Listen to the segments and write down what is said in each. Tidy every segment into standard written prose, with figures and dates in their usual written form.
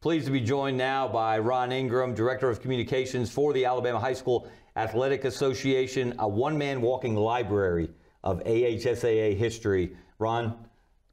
Pleased to be joined now by Ron Ingram, Director of Communications for the Alabama High School Athletic Association, a one-man walking library of AHSAA history. Ron,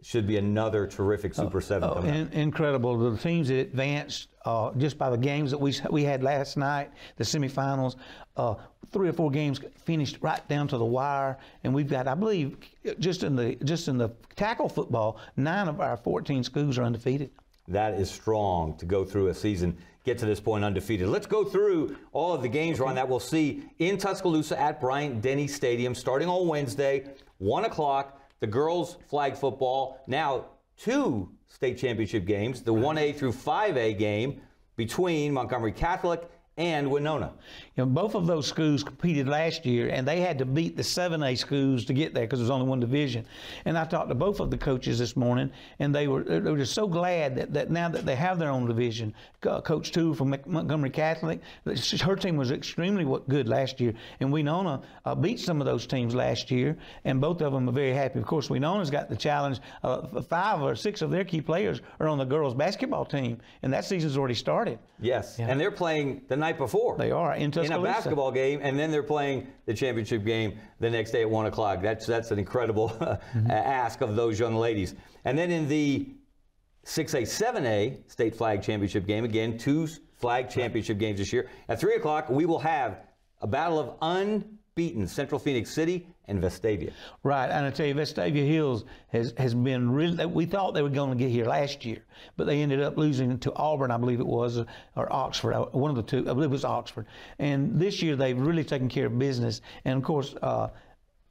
should be another terrific Super 7 coming up. Incredible. The teams that advanced just by the games that we had last night, the semifinals, 3 or 4 games finished right down to the wire, and we've got, I believe, just in the tackle football, 9 of our 14 schools are undefeated. That is strong to go through a season, get to this point undefeated. Let's go through all of the games, Ron, that we'll see in Tuscaloosa at Bryant-Denny Stadium starting on Wednesday, 1 o'clock. The girls flag football, now 2 state championship games, the 1A through 5A game between Montgomery Catholic and Winona. You know, both of those schools competed last year, and they had to beat the 7A schools to get there because there's only one division. And I talked to both of the coaches this morning, and they were just so glad that now that they have their own division. Coach 2 from Montgomery Catholic, her team was extremely good last year, and Winona beat some of those teams last year, and both of them are very happy. Of course, Winona's got the challenge. 5 or 6 of their key players are on the girls basketball team, and that season's already started. Yes, yeah. And they're playing the night before. They are in Tuscaloosa. In a basketball game, and then they're playing the championship game the next day at 1 o'clock. That's an incredible ask of those young ladies. And then in the 6A, 7A state flag championship game, again, 2 flag championship games this year. At 3 o'clock, we will have a battle of unbeaten Central Phoenix City and Vestavia. Right, and I tell you, Vestavia Hills has been really, we thought they were going to get here last year, but they ended up losing to Auburn, I believe it was, or Oxford, one of the two, I believe it was Oxford. And this year they've really taken care of business. And of course,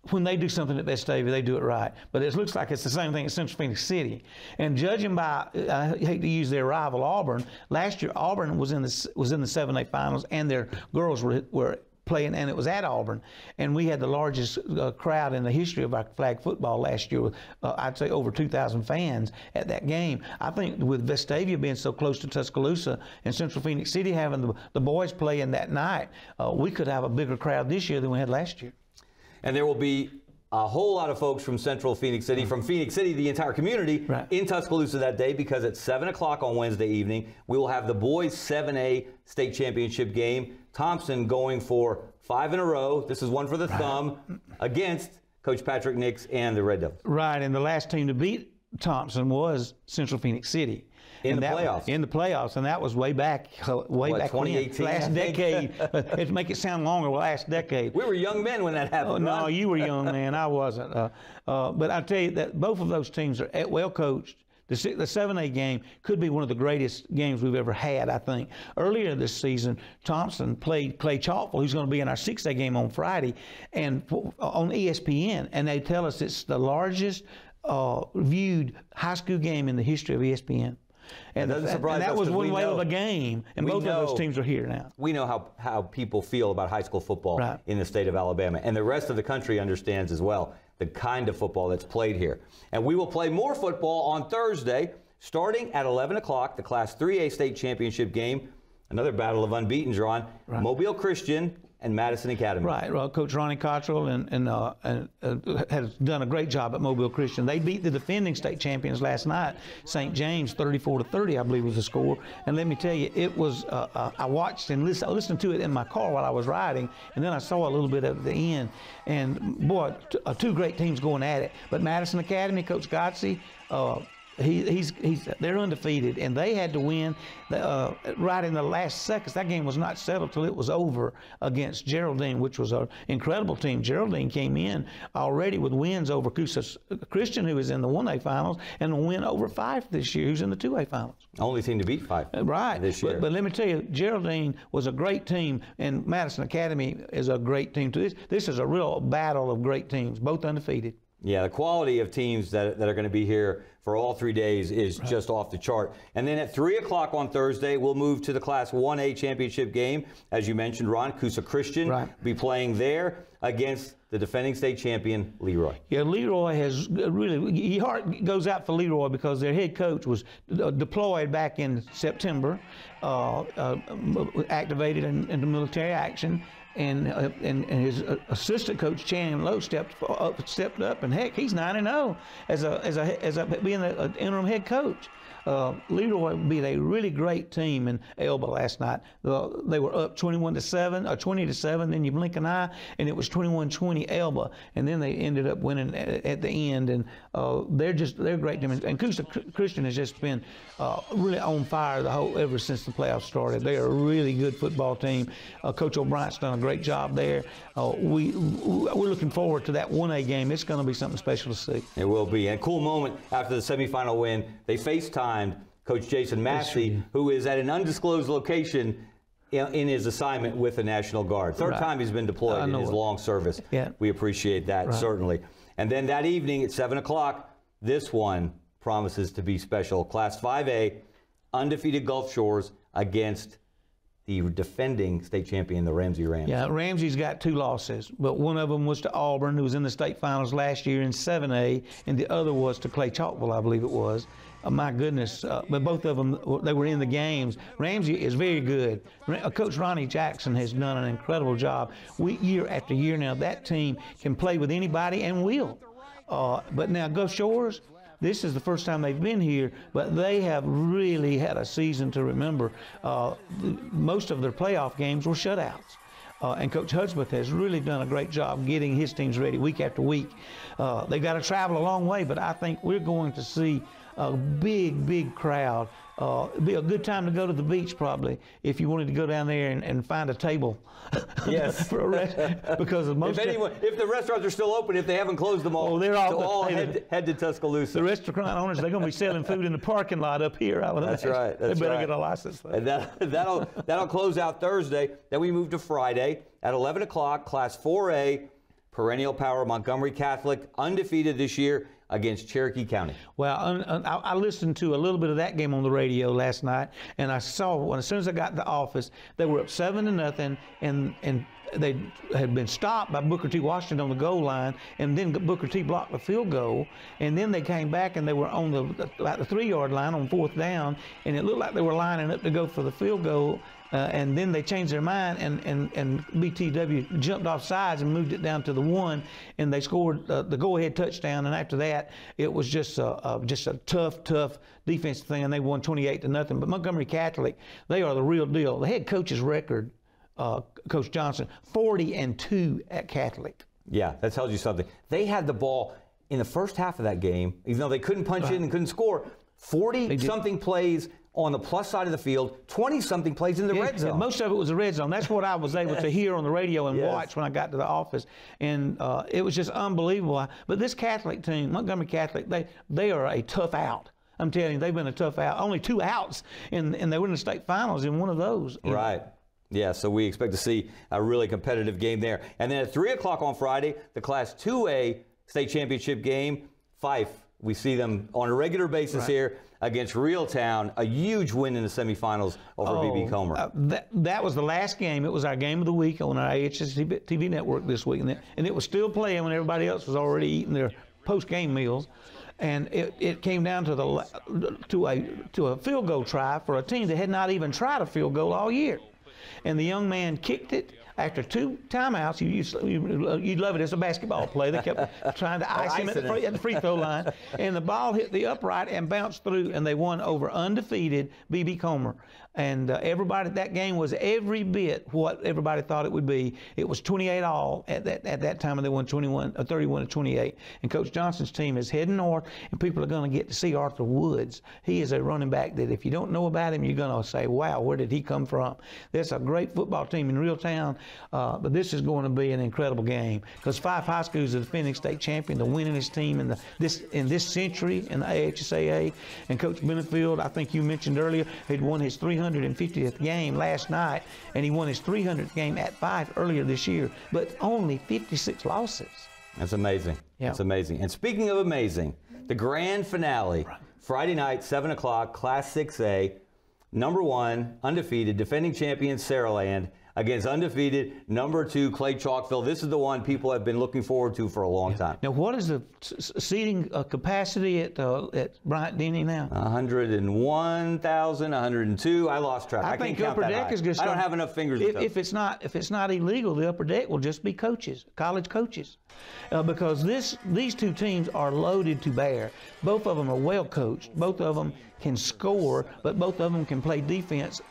when they do something at Vestavia, they do it right. But it looks like it's the same thing at Central Phoenix City. And judging by, I hate to use their rival Auburn, last year Auburn was in the 7A finals, and their girls were playing, and it was at Auburn, and we had the largest crowd in the history of our flag football last year with I'd say over 2,000 fans at that game. I think with Vestavia being so close to Tuscaloosa and Central Phoenix City having the boys playing that night, we could have a bigger crowd this year than we had last year. And there will be a whole lot of folks from Central Phoenix City, from Phoenix City, the entire community, in Tuscaloosa that day, because at 7 o'clock on Wednesday evening, we will have the boys 7A state championship game. Thompson going for 5 in a row. This is one for the thumb against Coach Patrick Nix and the Red Devils. Right, and the last team to beat Thompson was Central Phoenix City. In the playoffs. In the playoffs, and that was way back 2018, last decade. To make it sound longer, last decade. We were young men when that happened. Oh, no, you were young, man. I wasn't. But I tell you that both of those teams are well coached. The 7A game could be one of the greatest games we've ever had, I think. Earlier this season, Thompson played Clay Chalkville, who's going to be in our 6A game on Friday, and on ESPN, and they tell us it's the largest viewed high school game in the history of ESPN. And that was one whale of a game, and both of those teams are here now. We know how people feel about high school football in the state of Alabama, and the rest of the country understands as well the kind of football that's played here. And we will play more football on Thursday, starting at 11 o'clock, the Class 3A state championship game. Another battle of unbeatens, Ron. Mobile Christian and Madison Academy. Right. Well, Coach Ronnie Cottrell has done a great job at Mobile Christian. They beat the defending state champions last night, St. James, 34-30, I believe was the score. And let me tell you, it was. I watched and listened to it in my car while I was riding, and then I saw a little bit at the end. And boy, 2 great teams going at it. But Madison Academy, Coach Godsey, they're undefeated, and they had to win right in the last seconds. That game was not settled till it was over against Geraldine, which was an incredible team. Geraldine came in already with wins over Coosa Christian, who was in the 1A finals, and a win over Fife this year, who's in the 2A finals. Only team to beat Fife this year. But let me tell you, Geraldine was a great team, and Madison Academy is a great team too. This is a real battle of great teams, both undefeated. Yeah, the quality of teams that are going to be here for all 3 days is just off the chart. And then at 3 o'clock on Thursday, we'll move to the Class 1A championship game. As you mentioned, Ron, Coosa Christian be playing there against the defending state champion, Leroy. Yeah, Leroy has really, your heart goes out for Leroy because their head coach was deployed back in September, activated into military action. And his assistant coach Channing Lowe stepped up, and heck, he's 9-0 as being an interim head coach. Leroy beat a really great team in Elba last night. They were up 21-7 or 20-7. Then you blink an eye, and it was 21-20 Elba, and then they ended up winning at the end. And they're a great team. And Christian has just been really on fire ever since the playoffs started. They are a really good football team. Coach O'Brien's done a great job there. We're looking forward to that 1A game. It's going to be something special to see. It will be. And a cool moment after the semifinal win, they FaceTimed Coach Jason Massey, who is at an undisclosed location in his assignment with the National Guard. Third time he's been deployed in his long service. Yeah. We appreciate that, certainly. And then that evening at 7 o'clock, this one promises to be special. Class 5A, undefeated Gulf Shores against the defending state champion, the Ramsey Rams. Yeah, Ramsey's got 2 losses, but one of them was to Auburn, who was in the state finals last year in 7A, and the other was to Clay Chalkville, I believe it was. My goodness, but both of them, they were in the games. Ramsey is very good. Coach Ronnie Jackson has done an incredible job. Year after year now, that team can play with anybody and will. But now Gulf Shores, this is the first time they've been here, but they have really had a season to remember. Most of their playoff games were shutouts. And Coach Hudspeth has really done a great job getting his teams ready week after week. They've got to travel a long way, but I think we're going to see a big crowd. It'd be a good time to go to the beach probably if you wanted to go down there and find a table. Yes. For a rest, because of most if the restaurants are still open, if they haven't closed them all, they're all head to Tuscaloosa. The restaurant owners, they're going to be selling food in the parking lot up here. That's right. They better get a license. And that'll close out Thursday. Then we move to Friday at 11 o'clock. Class 4A, perennial power Montgomery Catholic, undefeated this year against Cherokee County. Well, I listened to a little bit of that game on the radio last night, and I saw as soon as I got to the office, they were up 7-0, and they had been stopped by Booker T. Washington on the goal line, and then Booker T. blocked the field goal, and then they came back and they were on about the 3-yard line on 4th down, and it looked like they were lining up to go for the field goal. And then they changed their mind, and BTW jumped off sides and moved it down to the 1, and they scored the go-ahead touchdown. And after that, it was just a tough defensive thing, and they won 28-0. But Montgomery Catholic, they are the real deal. The head coach's record, Coach Johnson, 40-2 at Catholic. Yeah, that tells you something. They had the ball in the first half of that game, even though they couldn't punch in and couldn't score. 40-something plays on the plus side of the field, 20-something plays in the red zone. Most of it was the red zone. That's what I was able to hear on the radio and watch when I got to the office. And it was just unbelievable. But this Catholic team, Montgomery Catholic, they are a tough out. I'm telling you, they've been a tough out. Only 2 outs, and they were in the state finals in one of those. Right. Yeah, so we expect to see a really competitive game there. And then at 3 o'clock on Friday, the Class 2A state championship game, Fife. We see them on a regular basis here against Reeltown, a huge win in the semifinals over BB Comer. That was the last game. It was our game of the week on our AHSAA TV network this week, and it was still playing when everybody else was already eating their post-game meals. And it came down to a field goal try for a team that had not even tried a field goal all year. And the young man kicked it. After 2 timeouts, you'd love it as a basketball play. They kept trying to ice him at the free throw line. And the ball hit the upright and bounced through, and they won over undefeated BB Comer. And everybody, that game was every bit what everybody thought it would be. It was 28-all at that time, and they won 31-28. And Coach Johnson's team is heading north, and people are going to get to see Arthur Woods. He is a running back that if you don't know about him, you're going to say, wow, where did he come from? There's a great football team in Reeltown, but this is going to be an incredible game because Fife High School is the defending state champion, the winningest team in this century in the AHSAA. And Coach Benefield, I think you mentioned earlier, had won his 350th game last night, and he won his 300th game at Fife earlier this year, but only 56 losses. That's amazing. Yeah. That's amazing. And speaking of amazing, the grand finale, Friday night, 7 o'clock, Class 6A, #1, undefeated, defending champion Saraland against undefeated #2 Clay Chalkville. This is the one people have been looking forward to for a long time. Now, what is the seating capacity at Bryant-Denny now? 101,000, 102. I lost track. I think can't count upper that deck high. is just. I don't have enough fingers. If it's not illegal, the upper deck will just be coaches, college coaches, because these two teams are loaded to bear. Both of them are well coached. Both of them can score, but both of them can play defense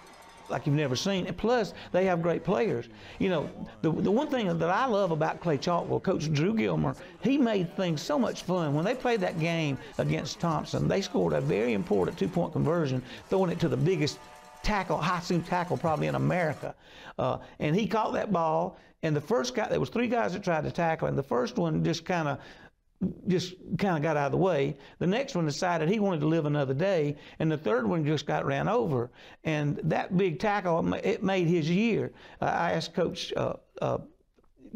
like you've never seen. And plus, they have great players. You know, the one thing that I love about Clay Chalkville, Coach Drew Gilmer, he made things so much fun. When they played that game against Thompson, they scored a very important 2-point conversion, throwing it to the biggest tackle, high-speed tackle probably in America. And he caught that ball, and the first guy, there was 3 guys that tried to tackle, and the first one just kind of got out of the way. The next one decided he wanted to live another day, and the third one just got ran over. And that big tackle, it made his year. I asked Coach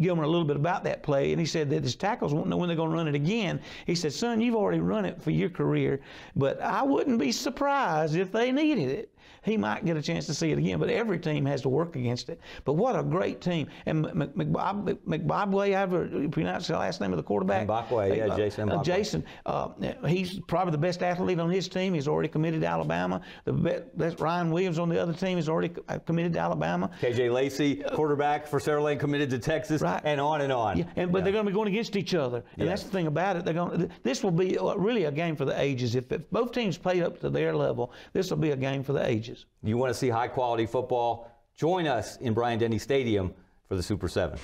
Gilmer a little bit about that play, and he said that his tackles won't know when they're going to run it again. He said, son, you've already run it for your career, but I wouldn't be surprised if they needed it. He might get a chance to see it again, but every team has to work against it. But what a great team. And McBobway, however you pronounce the last name of the quarterback? Mbakwe, yeah, Jason Mbakwe. Jason, he's probably the best athlete on his team. He's already committed to Alabama. That's Ryan Williams on the other team is already committed to Alabama. KJ Lacey, quarterback for Sarah Lane, committed to Texas, right. And on and on. Yeah, but they're going to be going against each other. And that's the thing about it. This will be really a game for the ages. If both teams play up to their level, this will be a game for the ages. You want to see high-quality football? Join us in Bryant-Denny Stadium for the Super 7.